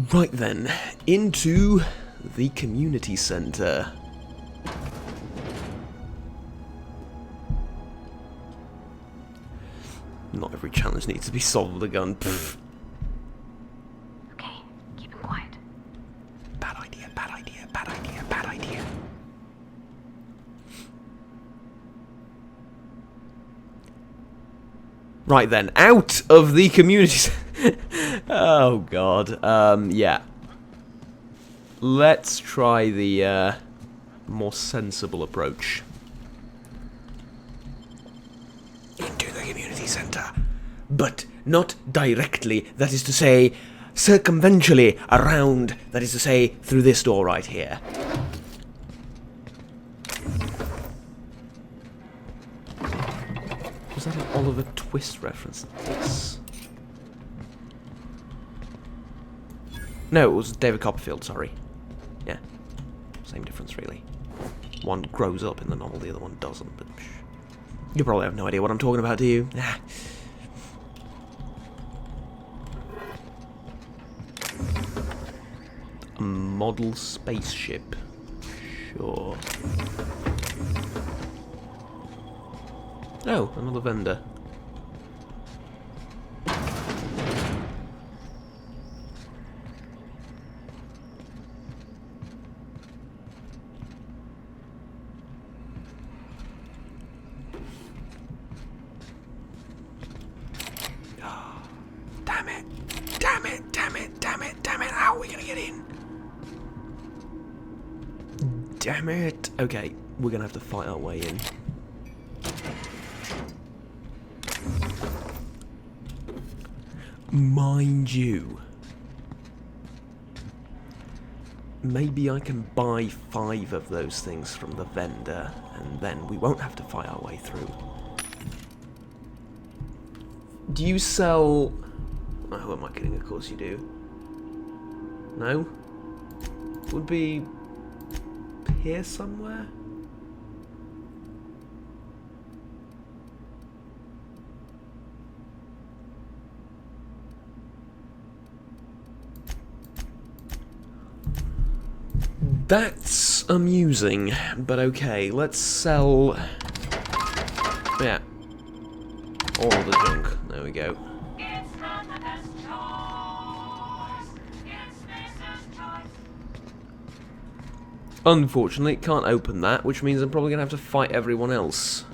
Right then, into the community centre. Not every challenge needs to be solved with a gun. Pfft. Okay, keep it quiet. Bad idea, bad idea, bad idea, bad idea. Right then, out of the community. Oh god. Yeah. Let's try the more sensible approach. Into the community centre. But not directly, that is to say, circumventually around, that is to say, through this door right here. Was that an Oliver Twist reference? Yes. No, it was David Copperfield, sorry. Yeah. Same difference, really. One grows up in the novel, the other one doesn't, but you probably have no idea what I'm talking about, do you? Nah. A model spaceship. Sure. Oh, another vendor. Damn it. Damn it, damn it, damn it, damn it. How are we gonna get in? Damn it. Okay, we're gonna have to fight our way in. Mind you, maybe I can buy 5 of those things from the vendor, and then we won't have to fight our way through. Do you sell... Oh, who am I kidding? Of course you do. No? Would be... here somewhere? That's amusing, but okay, let's sell... Yeah. All of the junk. There we go. Unfortunately, can't open that, which means I'm probably going to have to fight everyone else.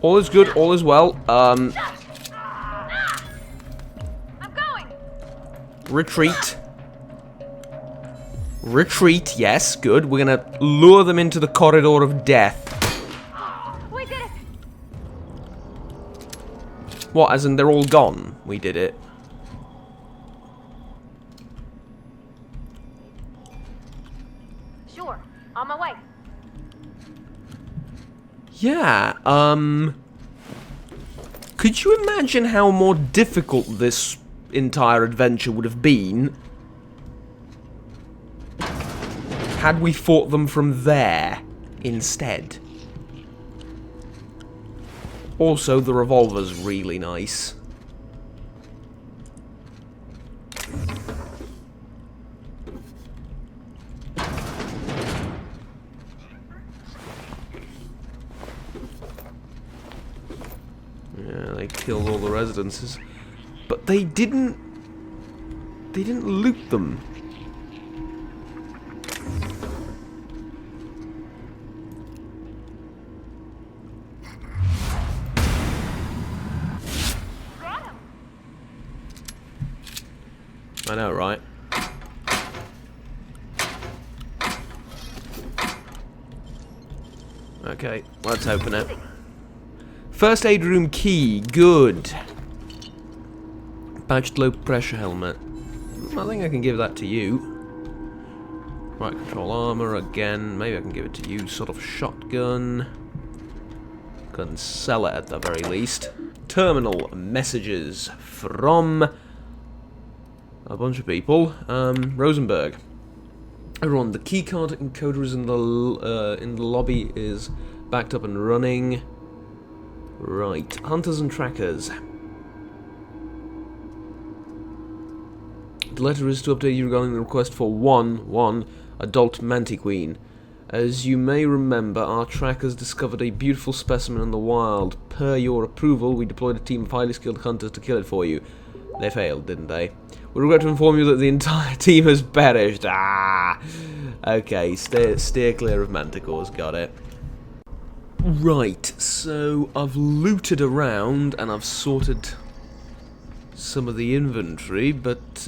All is good, all is well. I'm going. Retreat. Retreat, yes, good. We're gonna lure them into the corridor of death. We did it. What, as in they're all gone? We did it. Sure, on my way. Yeah, could you imagine how more difficult this entire adventure would have been had we fought them from there instead? Also, the revolver's really nice. Yeah, they killed all the residences. But they didn't loot them. I know, right? Okay, let's open it. First aid room key, good. Patched low pressure helmet. I think I can give that to you. Right, control armor again. Maybe I can give it to you. Sort of shotgun. Can sell it at the very least. Terminal messages from a bunch of people. Rosenberg. Everyone, the keycard encoder is in the lobby is backed up and running. Right, hunters and trackers. The letter is to update you regarding the request for one adult mantiqueen. As you may remember, our trackers discovered a beautiful specimen in the wild. Per your approval, we deployed a team of highly skilled hunters to kill it for you. They failed, didn't they? We regret to inform you that the entire team has perished. Ah! Okay, steer clear of manticores, got it. Right, so I've looted around and I've sorted some of the inventory, but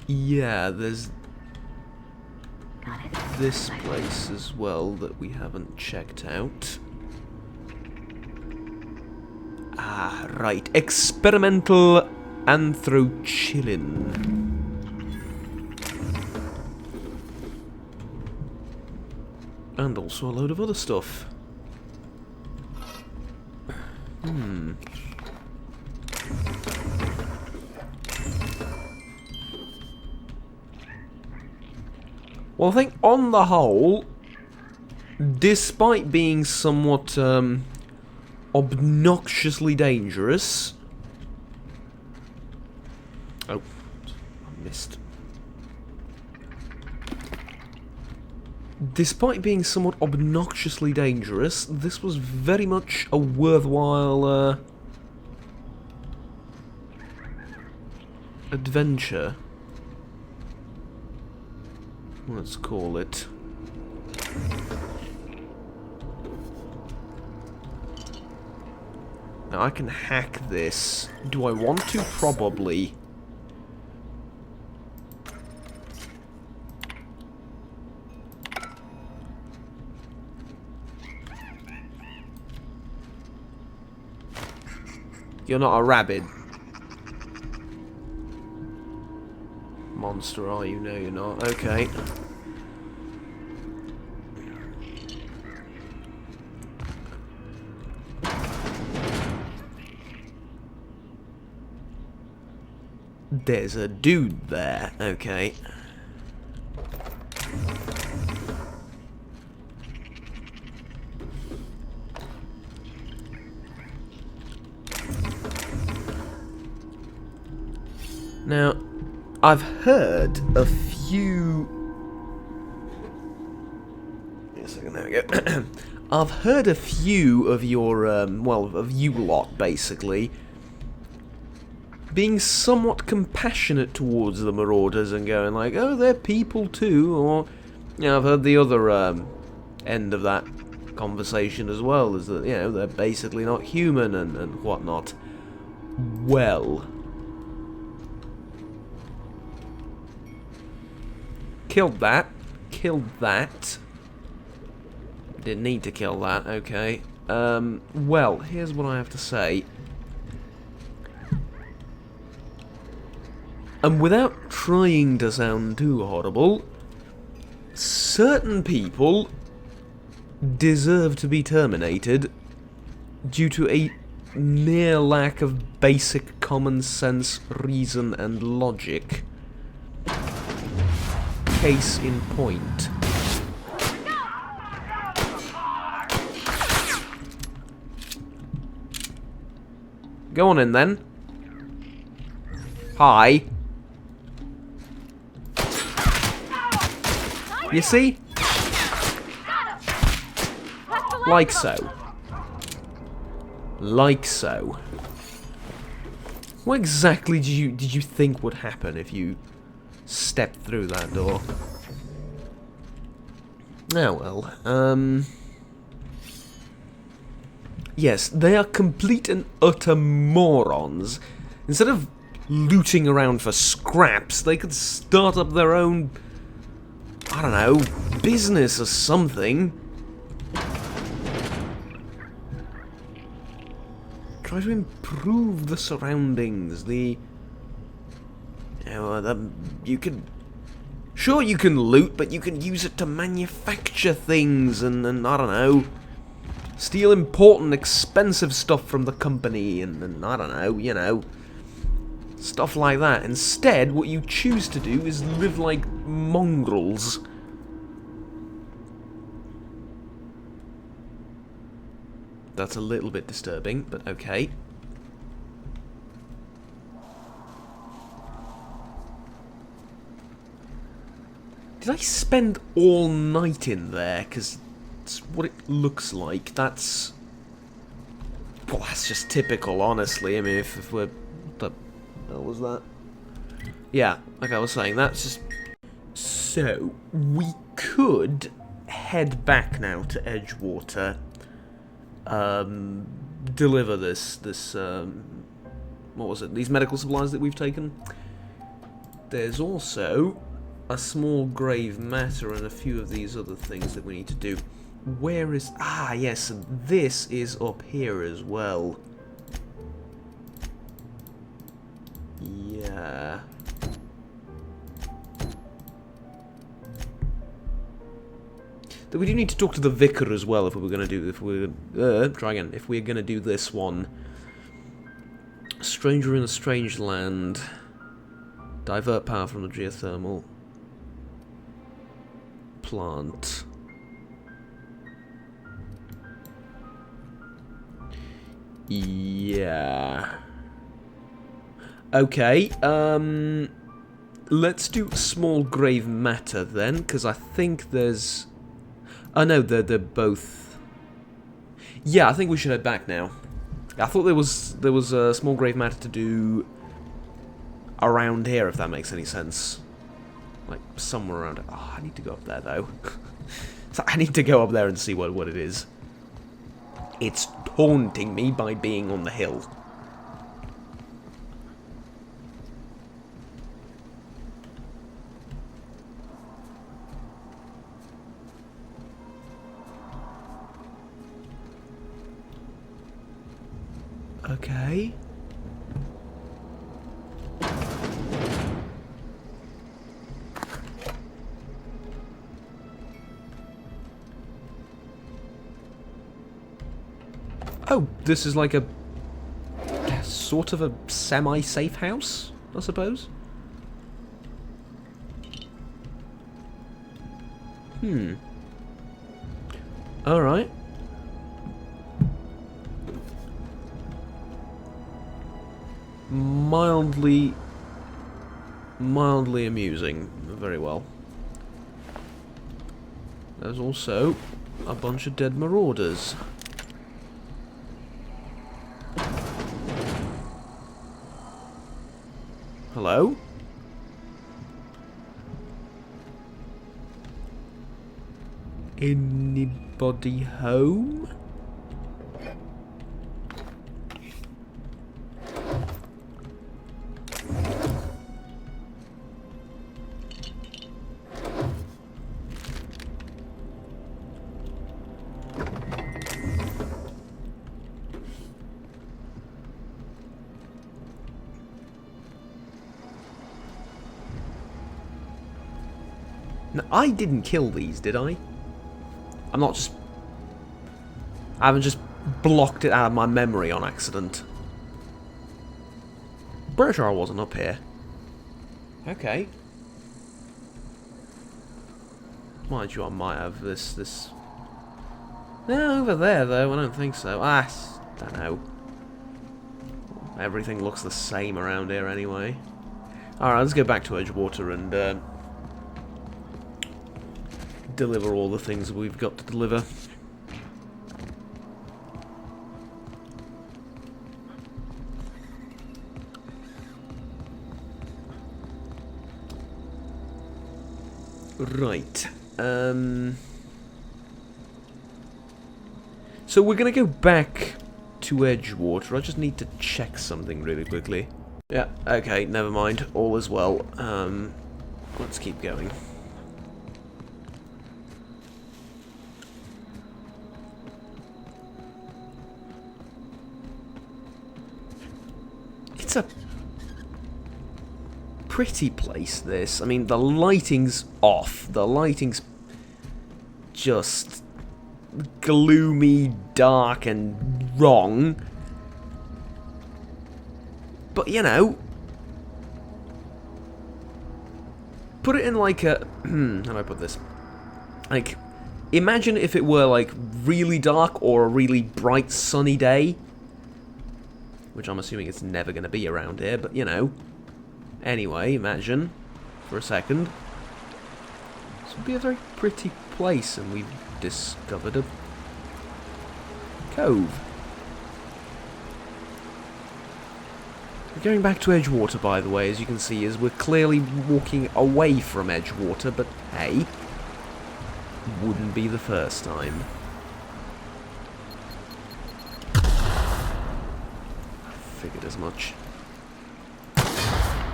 yeah, there's this place as well that we haven't checked out. Ah, right, experimental anthrochillin. And also a load of other stuff. Well, I think on the whole, despite being somewhat obnoxiously dangerous... Oh, I missed. Despite being somewhat obnoxiously dangerous, this was very much a worthwhile adventure. Let's call it. Now I can hack this. Do I want to? Probably. You're not a rabbit. Monster, are you? No, you're not. Okay. There's a dude there. Okay. Now, I've heard a few... Wait a second, there we go. I've heard a few of your, well, of you lot, basically, being somewhat compassionate towards the Marauders and going like, oh, they're people too, or... You know, I've heard the other, end of that conversation as well, is that, you know, they're basically not human and whatnot. Well... Killed that. Killed that. Didn't need to kill that, okay. Well, here's what I have to say. And without trying to sound too horrible, certain people deserve to be terminated due to a near lack of basic common sense, reason, and logic. Case in point. Go on in then. Hi. You see? Like so. Like so. What exactly did you think would happen if you stepped through that door? Oh well, yes, they are complete and utter morons. Instead of looting around for scraps, they could start up their own, I don't know, business or something. Try to improve the surroundings, You can... Sure, you can loot, but you can use it to manufacture things and I don't know, steal important, expensive stuff from the company and I don't know, you know, stuff like that. Instead, what you choose to do is live like mongrels. That's a little bit disturbing, but okay. Did I spend all night in there? Because it's what it looks like. That's... Well, that's just typical, honestly. I mean, if we're... What the hell was that? Yeah, like I was saying, that's just... So, we could head back now to Edgewater. Deliver this, what was it? These medical supplies that we've taken. There's also a small grave matter and a few of these other things that we need to do. Where is... Ah, yes, and this is up here as well. Yeah. We do need to talk to the vicar as well if we're going to do... If we're... try again. If we're going to do this one. Stranger in a strange land. Divert power from the geothermal plant. Yeah. Okay, let's do small grave matter then, because I think there's... Oh no, they're both... Yeah, I think we should head back now. I thought there was a small grave matter to do around here, if that makes any sense. Like, somewhere around it. Oh, I need to go up there, though. So I need to go up there and see what it is. It's taunting me by being on the hill. Okay. Oh, this is like a sort of a semi-safe house, I suppose. All right. Mildly amusing. Very well. There's also a bunch of dead marauders. Hello? Anybody home? No, I didn't kill these, did I? I'm not just... I haven't just blocked it out of my memory on accident. Pretty sure I wasn't up here. Okay. Mind you, I might have this... No, over there, though. I don't think so. I don't know. Everything looks the same around here anyway. Alright, let's go back to Edgewater and... deliver all the things we've got to deliver. Right. So we're gonna go back to Edgewater. I just need to check something really quickly. Yeah, okay, never mind. All is well. Let's keep going. It's a pretty place, this. I mean, the lighting's off. The lighting's just gloomy, dark, and wrong. But, you know, put it in like a... how do I put this? Like, imagine if it were like really dark or a really bright sunny day. Which I'm assuming it's never going to be around here, but you know. Anyway, imagine for a second. This would be a very pretty place, and we've discovered a cove. We're going back to Edgewater, by the way, as you can see, as we're clearly walking away from Edgewater, but hey, wouldn't be the first time. Figured as much.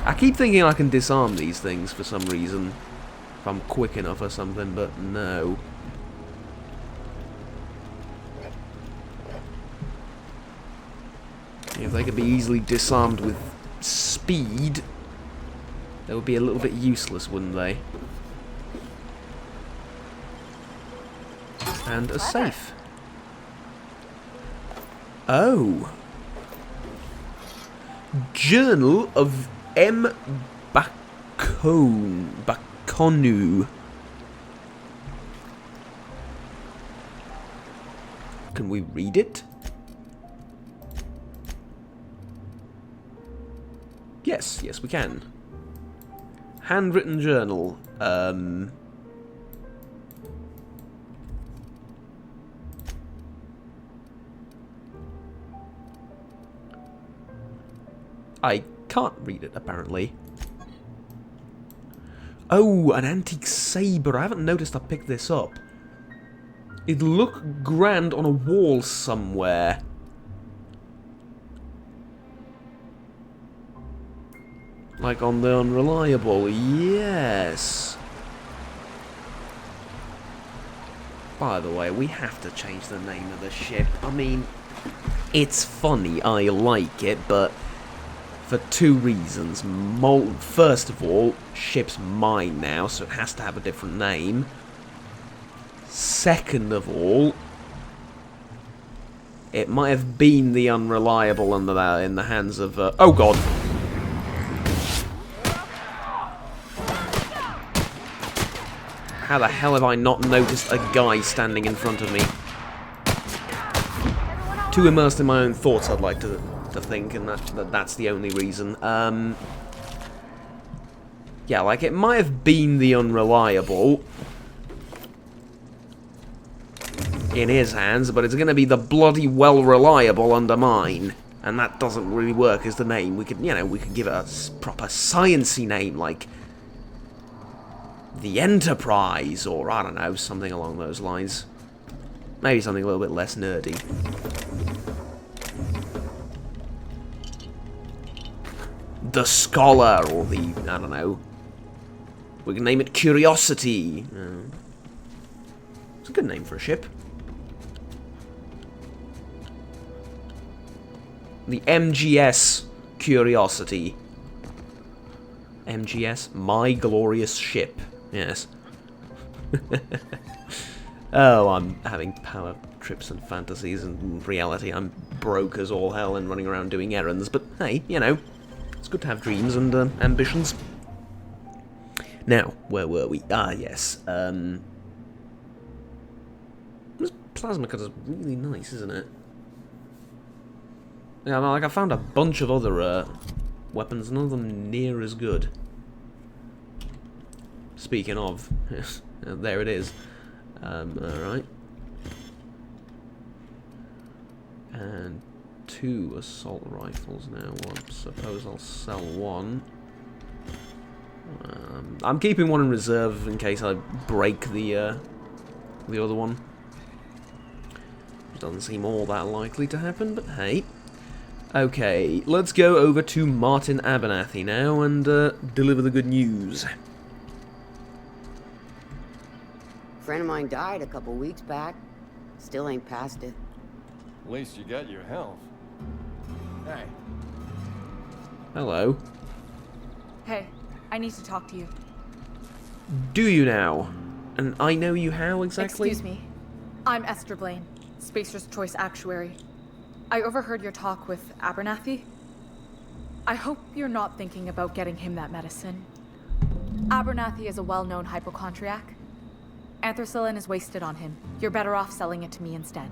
I keep thinking I can disarm these things for some reason, if I'm quick enough or something, but no. If they could be easily disarmed with speed, they would be a little bit useless, wouldn't they? And a safe. Oh. Journal of M. Baconu. Can we read it? Yes, yes we can. Handwritten journal. I can't read it, apparently. Oh, an antique saber. I haven't noticed I picked this up. It'd look grand on a wall somewhere. Like on the Unreliable. Yes. By the way, we have to change the name of the ship. I mean, it's funny, I like it, but for two reasons. First of all, ship's mine now, so it has to have a different name. Second of all, it might have been the Unreliable in the hands of... oh god! How the hell have I not noticed a guy standing in front of me? Too immersed in my own thoughts, I'd like to think, and that's the only reason. Yeah, like, it might have been the Unreliable in his hands, but it's gonna be the bloody well-reliable under mine. And that doesn't really work as the name. We could, you know, we could give it a proper science-y name, like the Enterprise, or, I don't know, something along those lines. Maybe something a little bit less nerdy. The Scholar, or the, I don't know. We can name it Curiosity. It's a good name for a ship. The MGS Curiosity. MGS, My Glorious Ship. Yes. Oh, I'm having power trips and fantasies, and in reality I'm broke as all hell and running around doing errands, but hey, you know, it's good to have dreams and ambitions. Now, where were we? Ah, yes. This plasma cutter's really nice, isn't it? Yeah, like, I found a bunch of other weapons, none of them near as good. Speaking of, there it is. Alright. And 2 assault rifles now. Well, I suppose I'll sell one. I'm keeping one in reserve in case I break the other one. Doesn't seem all that likely to happen, but hey. Okay, let's go over to Martin Abernathy now and deliver the good news. Friend of mine died a couple weeks back. Still ain't past it. At least you got your health. Hey. Hello. Hey, I need to talk to you. Do you now? And I know you how exactly? Excuse me. I'm Esther Blaine, Spacer's Choice Actuary. I overheard your talk with Abernathy. I hope you're not thinking about getting him that medicine. Abernathy is a well-known hypochondriac. Anthracillin is wasted on him. You're better off selling it to me instead.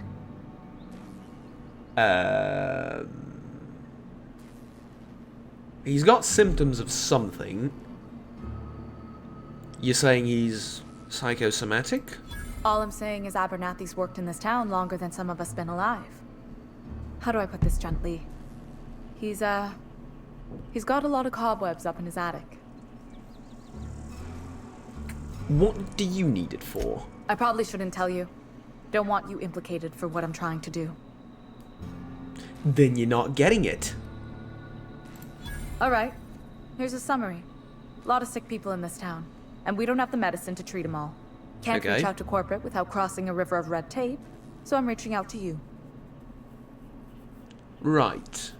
He's got symptoms of something. You're saying he's psychosomatic? All I'm saying is Abernathy's worked in this town longer than some of us been alive. How do I put this gently? He's got a lot of cobwebs up in his attic. What do you need it for? I probably shouldn't tell you. Don't want you implicated for what I'm trying to do. Then you're not getting it. Alright, here's a summary. A lot of sick people in this town, and we don't have the medicine to treat them all. Can't reach out to corporate without crossing a river of red tape, so I'm reaching out to you. Right.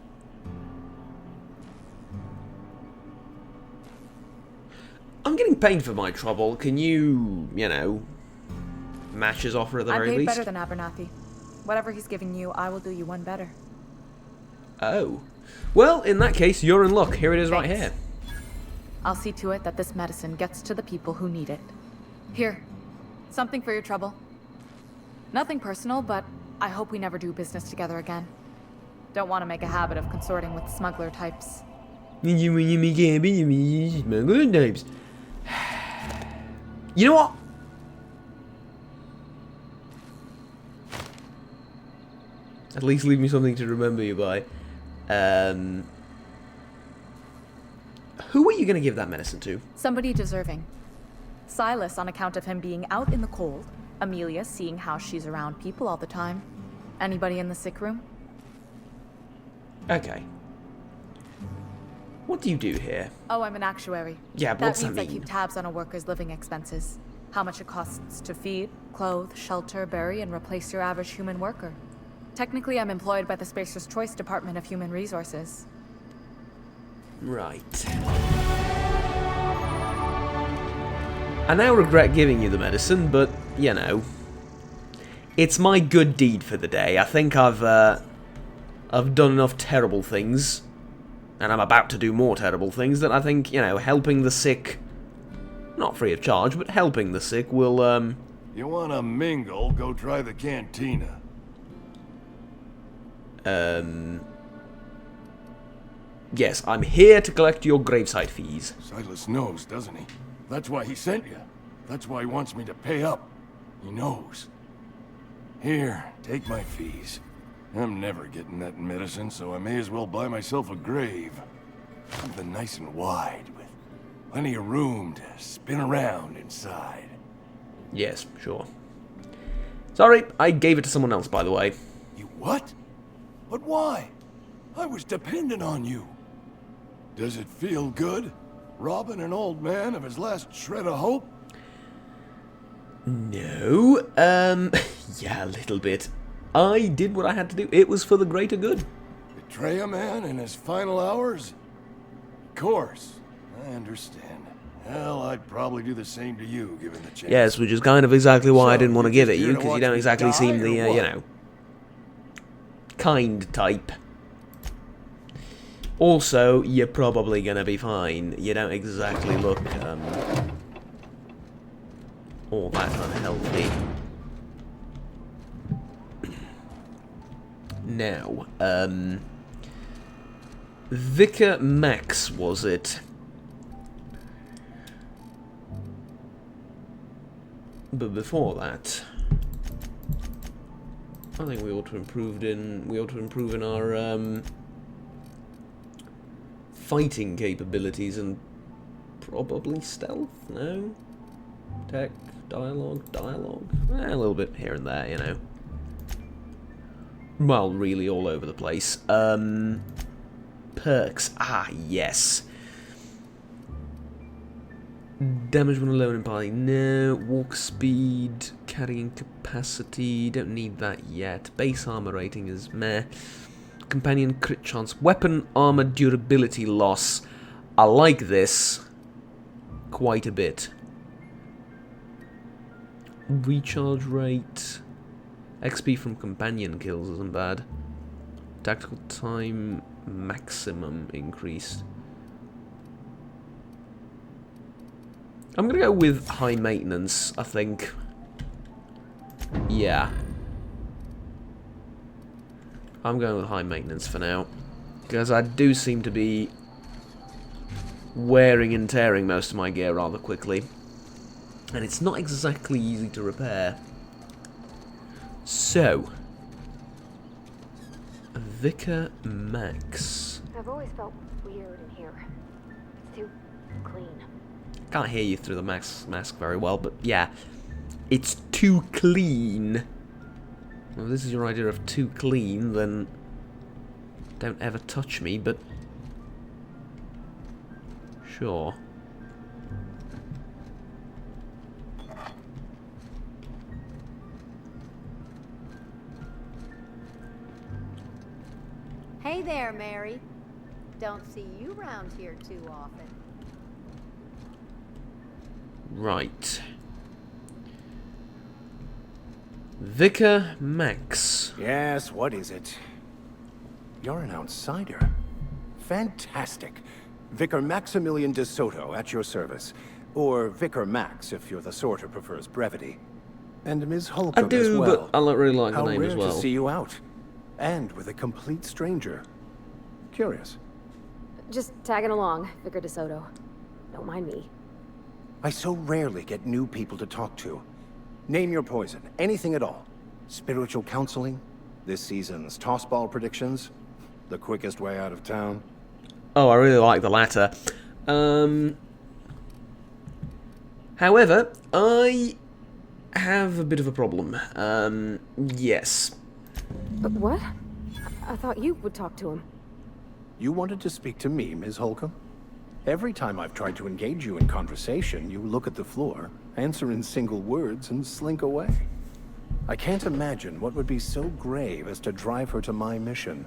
I'm getting paid for my trouble. Can you, match his offer at the very I'm paid least? better than Abernathy. Whatever he's giving you, I will do you one better. Oh. Well, in that case, you're in luck. Here it is right Thanks. here. I'll see to it that this medicine gets to the people who need it. Here, something for your trouble. Nothing personal, but I hope we never do business together again. Don't want to make a habit of consorting with smuggler types. You know what? At least leave me something to remember you by. Who are you going to give that medicine to? Somebody deserving. Silas on account of him being out in the cold. Amelia seeing how she's around people all the time. Anybody in the sick room? Okay. What do you do here? Oh, I'm an actuary. Yeah, but what's that means I mean? keep tabs on a worker's living expenses. How much it costs to feed, clothe, shelter, bury, and replace your average human worker. Technically, I'm employed by the Spacer's Choice Department of Human Resources. Right. I now regret giving you the medicine, but, it's my good deed for the day. I think I've done enough terrible things, and I'm about to do more terrible things, that I think, helping the sick, not free of charge, but helping the sick will, You wanna mingle, go try the cantina. Yes, I'm here to collect your gravesite fees. Silas knows, doesn't he? That's why he sent you. That's why he wants me to pay up. He knows. Here, take my fees. I'm never getting that medicine, so I may as well buy myself a grave. Something nice and wide, with plenty of room to spin around inside. Yes, sure. Sorry, I gave it to someone else, by the way. You what? But why? I was dependent on you. Does it feel good? Robbing an old man of his last shred of hope? No, yeah, a little bit. I did what I had to do. It was for the greater good. Betray a man in his final hours? Of course, I understand. Hell, I'd probably do the same to you, given the chance. Yes, which is kind of exactly why I So, didn't want to you're give it just you, here to because you watch don't me exactly die, seem or the, what? kind type. Also, you're probably gonna be fine. You don't exactly look, all that unhealthy. Now, Vicar Max, was it? But before that, I think we ought to improve in our fighting capabilities and probably stealth. No, tech, dialogue, a little bit here and there, Well, really all over the place. Perks. Ah, yes. Damage when alone in party. No. Walk speed. Carrying capacity. Don't need that yet. Base armor rating is meh. Companion crit chance. Weapon armor durability loss. I like this. quite a bit. Recharge rate. XP from companion kills isn't bad. Tactical time maximum increased. I'm gonna go with high maintenance, I think. Yeah. I'm going with high maintenance for now. Because I do seem to be wearing and tearing most of my gear rather quickly. And it's not exactly easy to repair. So. Vicar Max. I've always felt weird in here. It's too clean. Can't hear you through the mask very well, but yeah. It's too clean. Well, if this is your idea of too clean, then don't ever touch me, but sure. Hey there, Mary. Don't see you around here too often. Right. Vicar Max. Yes, what is it? You're an outsider. Fantastic. Vicar Maximilian de Soto, at your service. Or Vicar Max, if you're the sort who prefers brevity. And Ms. Holcomb I do, as well. but I don't really like the How name rare as well. to see you out. And with a complete stranger. Curious. Just tagging along, Vicar DeSoto. Don't mind me. I so rarely get new people to talk to. Name your poison, anything at all. Spiritual counseling, this season's tossball predictions, the quickest way out of town. Oh, I really like the latter. However, I have a bit of a problem. Yes. But what? I thought you would talk to him. You wanted to speak to me, Ms. Holcomb? Every time I've tried to engage you in conversation, you look at the floor, answer in single words, and slink away. I can't imagine what would be so grave as to drive her to my mission.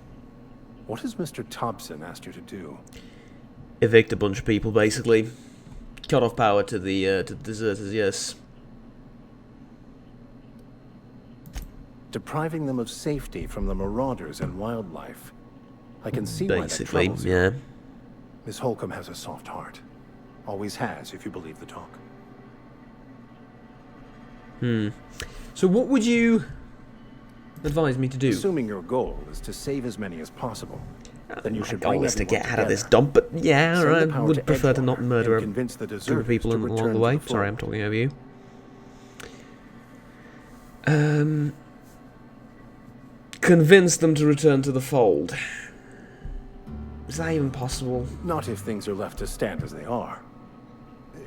What has Mr. Thompson asked you to do? Evict a bunch of people, basically. Cut off power to the deserters, yes. Depriving them of safety from the marauders and wildlife. I can see why that Basically, troubles you. yeah. Miss Holcomb has a soft heart. Always has, if you believe the talk. So what would you advise me to do? Assuming your goal is to save as many as possible, then you My should goal bring is to everyone get out of this together. dump, but yeah, Send the I power would to prefer to not Edgewater murder and a convince the group of deserters people to along return the to way. the Sorry, fold. I'm talking over you. Convince them to return to the fold. Is that even possible? Not if things are left to stand as they are.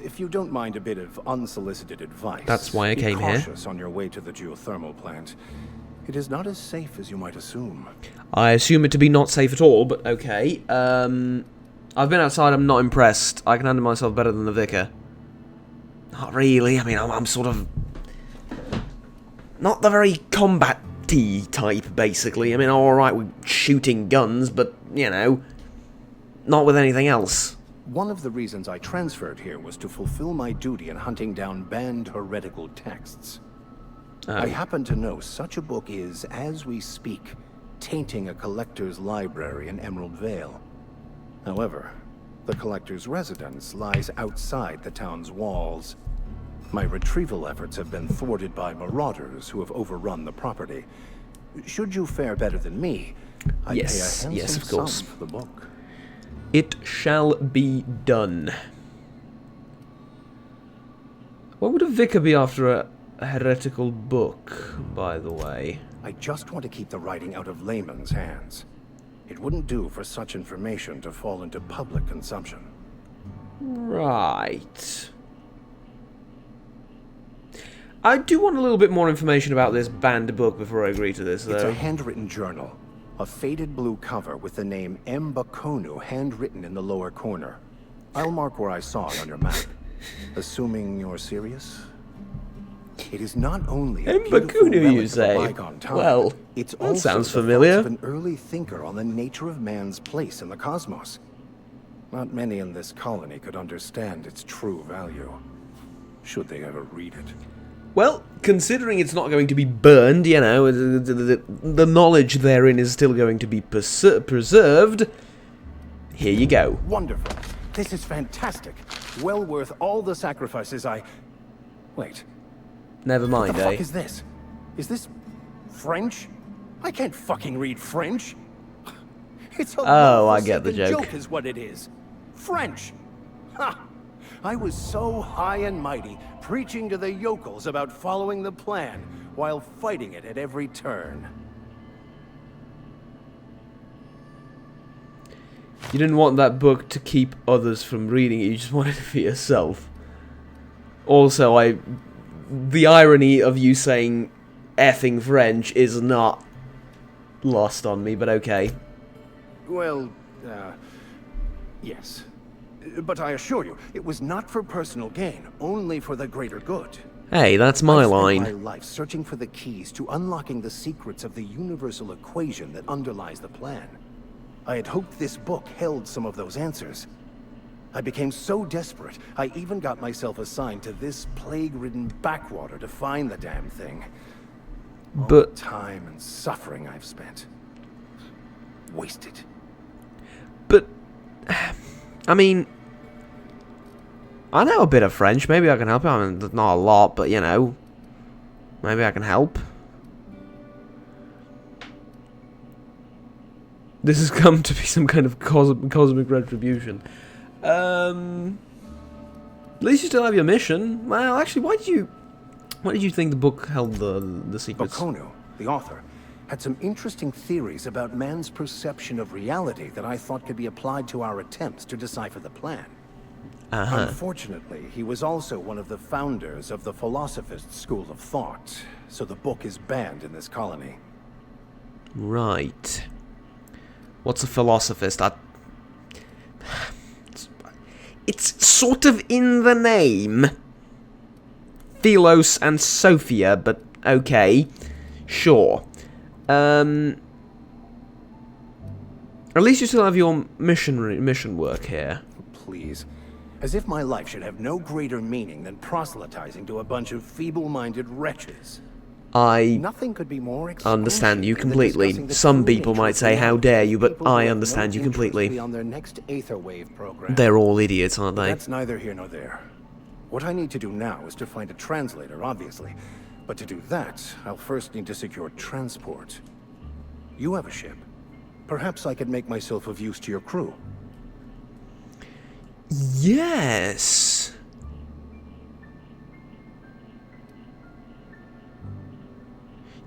If you don't mind a bit of unsolicited advice, That's why I be came here. cautious on your way to the geothermal plant. It is not as safe as you might assume. I assume it to be not safe at all, but okay. I've been outside, I'm not impressed. I can handle myself better than the vicar. Not really, I mean, I'm sort of... not the very combat-y type, basically. I mean, I'm alright with shooting guns, but, you know, not with anything else. One of the reasons I transferred here was to fulfill my duty in hunting down banned heretical texts. I happen to know such a book is, as we speak, tainting a collector's library in Emerald Vale. However, the collector's residence lies outside the town's walls. My retrieval efforts have been thwarted by marauders who have overrun the property. Should you fare better than me, I'd Yes, pay a handsome yes, of course. sum for the book. It shall be done. What would a vicar be after a heretical book, by the way? I just want to keep the writing out of layman's hands. It wouldn't do for such information to fall into public consumption. Right. I do want a little bit more information about this banned book before I agree to this, It's a though. handwritten journal. A faded blue cover with the name M. Bakonu handwritten in the lower corner. I'll mark where I saw it on your map. Assuming you're serious? It is not only a M. beautiful Bakonu, you relic of a say? bygone time, Well, it's that also sounds the thoughts familiar. of an early thinker on the nature of man's place in the cosmos. Not many in this colony could understand its true value, should they ever read it. Well, considering it's not going to be burned, you know, the knowledge therein is still going to be preserved. Here you go. Wonderful. This is fantastic. Well worth all the sacrifices I... Wait. Never mind, What the eh? fuck is this? Is this French? I can't fucking read French. It's a Oh, I get the low-forsaken joke. Is what it is. French. Ha! I was so high and mighty, preaching to the yokels about following the plan, while fighting it at every turn. You didn't want that book to keep others from reading it, you just wanted it for yourself. Also, the irony of you saying effing French is not lost on me, but okay. Well, yes. But I assure you, it was not for personal gain, only for the greater good. Hey, that's my I've line. spent my life searching for the keys to unlocking the secrets of the universal equation that underlies the plan. I had hoped this book held some of those answers. I became so desperate, I even got myself assigned to this plague-ridden backwater to find the damn thing. All the But time and suffering I've spent. Wasted. But, I mean, I know a bit of French. Maybe I can help you. I mean, not a lot, but, you know, maybe I can help. This has come to be some kind of cosmic retribution. At least you still have your mission. Well, actually, why did you think the book held the secrets? Okono, the author, had some interesting theories about man's perception of reality that I thought could be applied to our attempts to decipher the plan. Unfortunately, he was also one of the founders of the Philosophist school of thought, so the book is banned in this colony. Right. What's a philosophist? It's sort of in the name. Philos and Sophia, but okay. Sure. At least you still have your mission work here. Please. As if my life should have no greater meaning than proselytizing to a bunch of feeble-minded wretches. I Nothing could be more understand you excruciating than discussing completely. the Some true people nature might of say, how reality dare you, with but people who I have understand no you completely. interest beyond their next Aetherwave program. They're all idiots, aren't they? That's neither here nor there. What I need to do now is to find a translator, obviously. But to do that, I'll first need to secure transport. You have a ship. Perhaps I could make myself of use to your crew. Yes.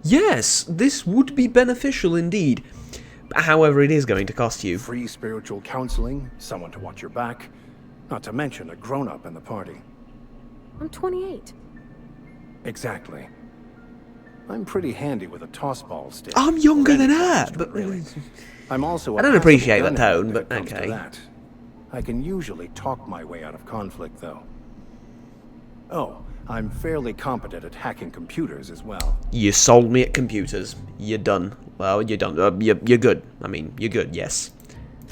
Yes, this would be beneficial indeed. However, it is going to cost you. Free spiritual counseling, someone to watch your back, not to mention a grown-up in the party. I'm 28. Exactly. I'm pretty handy with a tossball stick. I'm younger Or than any her, monster, but really. I'm also. I don't appreciate that tone, but okay. That. I can usually talk my way out of conflict, though. Oh, I'm fairly competent at hacking computers as well. You sold me at computers. You're done. Well, you're done. You're good. I mean, you're good, yes.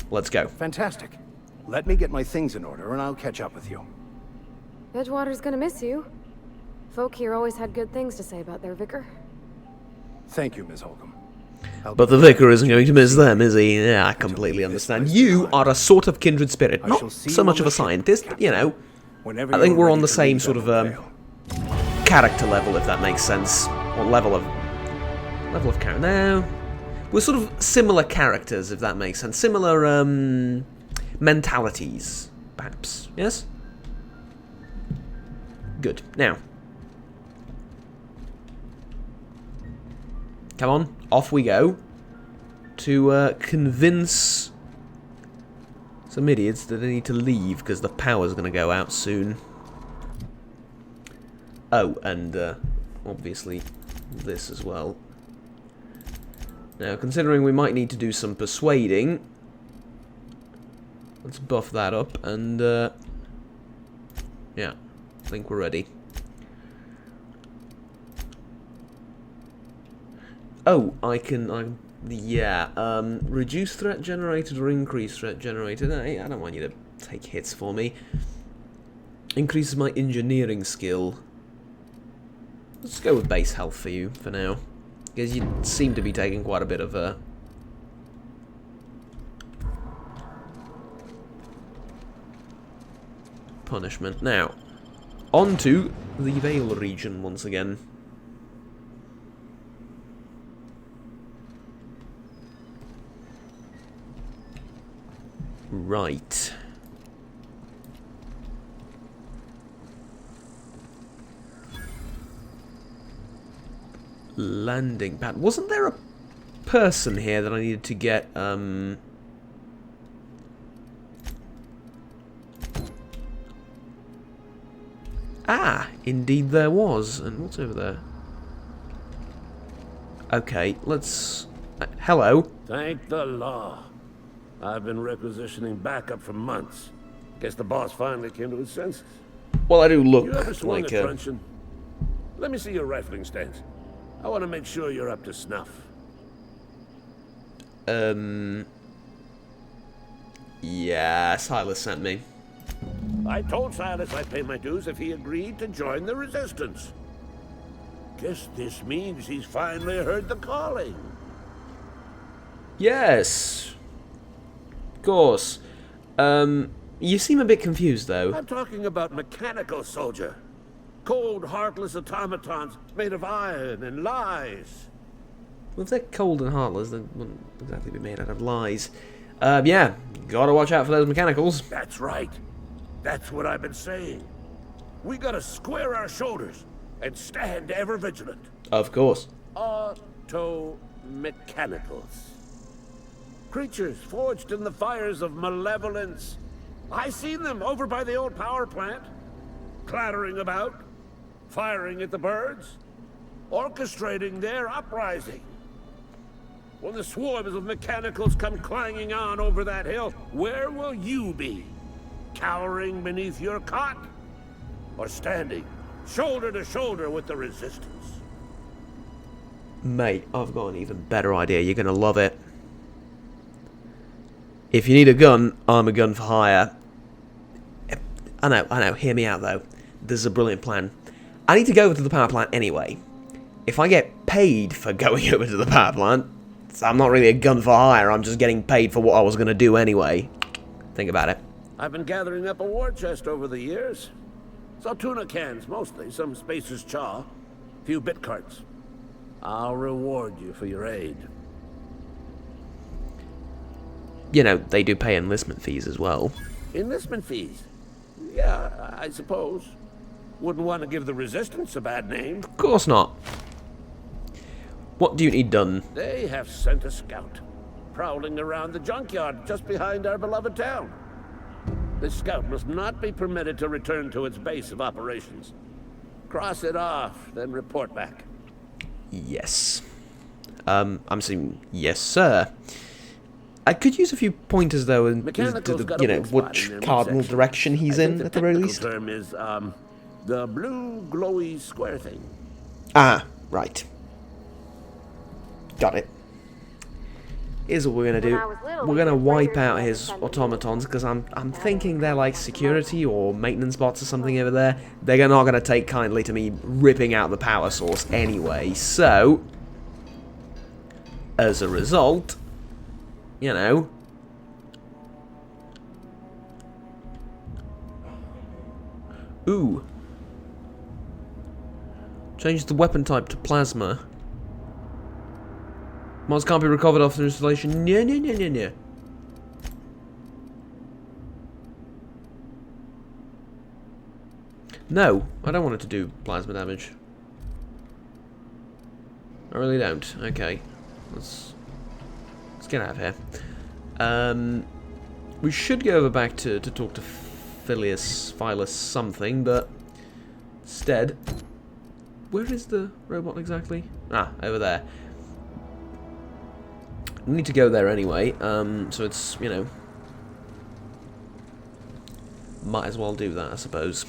Let's go. Fantastic. Let me get my things in order, and I'll catch up with you. Edgewater's gonna miss you. Folk here always had good things to say about their vicar. Thank you, Ms. Holcomb. But the vicar isn't going to miss them, is he? Yeah, I completely understand. You are a sort of kindred spirit. Not so much of a scientist, but, you know, I think we're on the same sort of character level, if that makes sense. Or level of character. No, we're sort of similar characters, if that makes sense. Similar mentalities, perhaps. Yes. Good. Now, come on, off we go to convince some idiots that they need to leave because the power's going to go out soon. Oh, and obviously this as well. Now, considering we might need to do some persuading, let's buff that up and yeah, I think we're ready. Oh, I Yeah, reduce threat generated or increase threat generated. I don't want you to take hits for me. Increases my engineering skill. Let's go with base health for you for now. Because you seem to be taking quite a bit of punishment. Now, on to the Vale region once again. Right. Landing pad. Wasn't there a person here that I needed to get, Ah, indeed there was. And what's over there? Okay, let's... hello. Thank the law. I've been requisitioning backup for months. Guess the boss finally came to his senses. Well, I do look You ever swung like a a... truncheon? Let me see your rifling stance. I want to make sure you're up to snuff. Yeah, Silas sent me. I told Silas I'd pay my dues if he agreed to join the resistance. Guess this means he's finally heard the calling. Yes. Of course. You seem a bit confused, though. I'm talking about mechanical soldier. Cold, heartless automatons made of iron and lies. Well, if they're cold and heartless, they wouldn't exactly be made out of lies. Yeah, gotta watch out for those mechanicals. That's right. That's what I've been saying. We gotta square our shoulders and stand ever vigilant. Of course. Auto-mechanicals. Creatures forged in the fires of malevolence. I seen them over by the old power plant. Clattering about, firing at the birds, orchestrating their uprising. When the swarms of mechanicals come clanging on over that hill, where will you be? Cowering beneath your cot? Or standing shoulder to shoulder with the resistance? Mate, I've got an even better idea. You're gonna love it. If you need a gun, I'm a gun for hire. I know, hear me out though. This is a brilliant plan. I need to go over to the power plant anyway. If I get paid for going over to the power plant, I'm not really a gun for hire, I'm just getting paid for what I was going to do anyway. Think about it. I've been gathering up a war chest over the years. So tuna cans, mostly, some spacer's chaw, few bit carts. I'll reward you for your aid. You know, they do pay enlistment fees as well. Enlistment fees? Yeah, I suppose. Wouldn't want to give the Resistance a bad name. Of course not. What do you need done? They have sent a scout, prowling around the junkyard just behind our beloved town. This scout must not be permitted to return to its base of operations. Cross it off, then report back. Yes. I'm saying yes, sir. I could use a few pointers though, as to the, you know, which cardinal direction he's in at the very least. The term is the blue glowy square thing. Ah, right. Got it. Here's what we're gonna do. We're gonna wipe out his automatons because I'm thinking they're like security or maintenance bots or something over there. They're not gonna take kindly to me ripping out the power source anyway. So, as a result, you know, ooh, change the weapon type to plasma. Mods can't be recovered after installation. Yeah. No, I don't want it to do plasma damage. I really don't. Okay, let's get out of here. We should go over back to talk to Philus something, but instead, where is the robot exactly? Ah, over there. We need to go there anyway, so it's, you know, might as well do that, I suppose.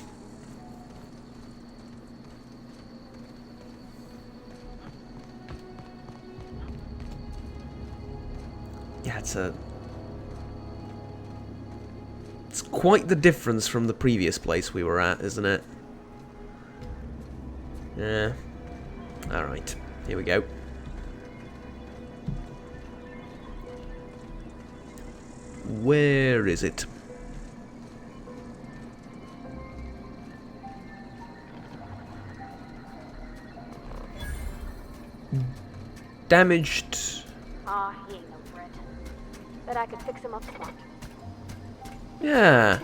It's quite the difference from the previous place we were at, isn't it? Yeah. Alright, here we go. Where is it? Damaged. Ah, he ain't no threat. Bet I could fix him up smart. Yeah.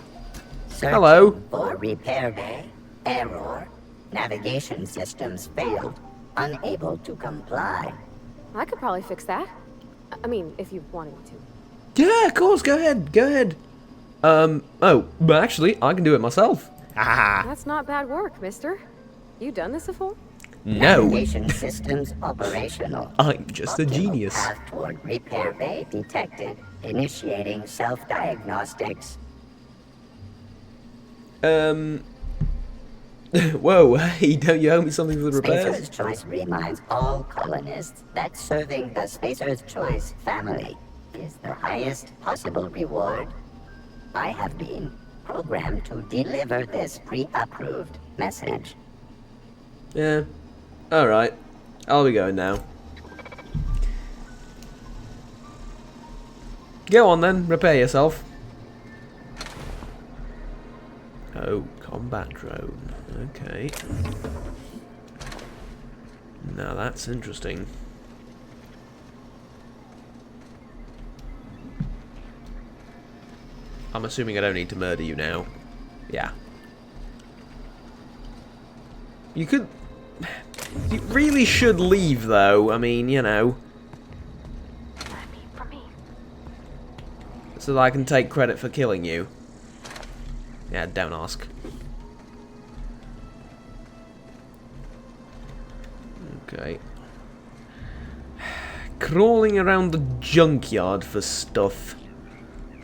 Searching Hello. for repair bay. Error. Navigation systems failed. Unable to comply. I could probably fix that. I mean, if you wanted me to. Yeah, of course. Go ahead. Go ahead. Oh, but actually, I can do it myself. That's not bad work, mister. You done this before? No. Navigation systems operational. I'm just a genius. Path toward repair bay detected. Initiating self-diagnostics. Whoa, hey, don't you owe me something for the repairs? Spacer's Choice reminds all colonists that serving the Spacer's Choice family is the highest possible reward. I have been programmed to deliver this pre-approved message. Yeah. Alright. I'll be going now. Go on then, repair yourself. Oh, combat drone. Okay. Now that's interesting. I'm assuming I don't need to murder you now. Yeah. You could... You really should leave, though. I mean, you know. So that I can take credit for killing you. Yeah, don't ask. Okay. Crawling around the junkyard for stuff.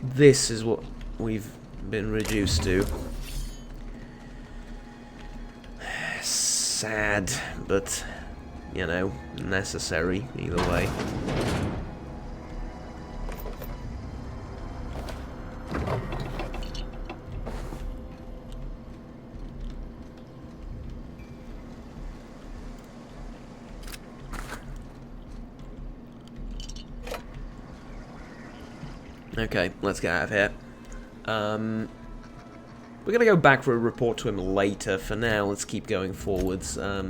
This is what we've been reduced to. Sad, but, you know, necessary either way. Okay, let's get out of here. We're going to go back for a report to him later. For now, let's keep going forwards. I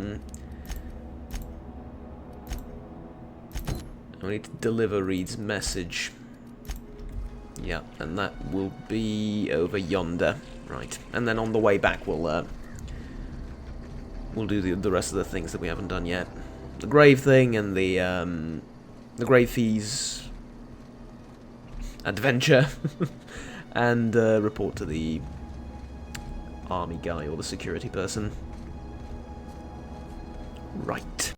need to deliver Reed's message. Yeah, and that will be over yonder. Right, and then on the way back we'll do the rest of the things that we haven't done yet. The grave thing and the grave fees adventure and report to the army guy or the security person. Right.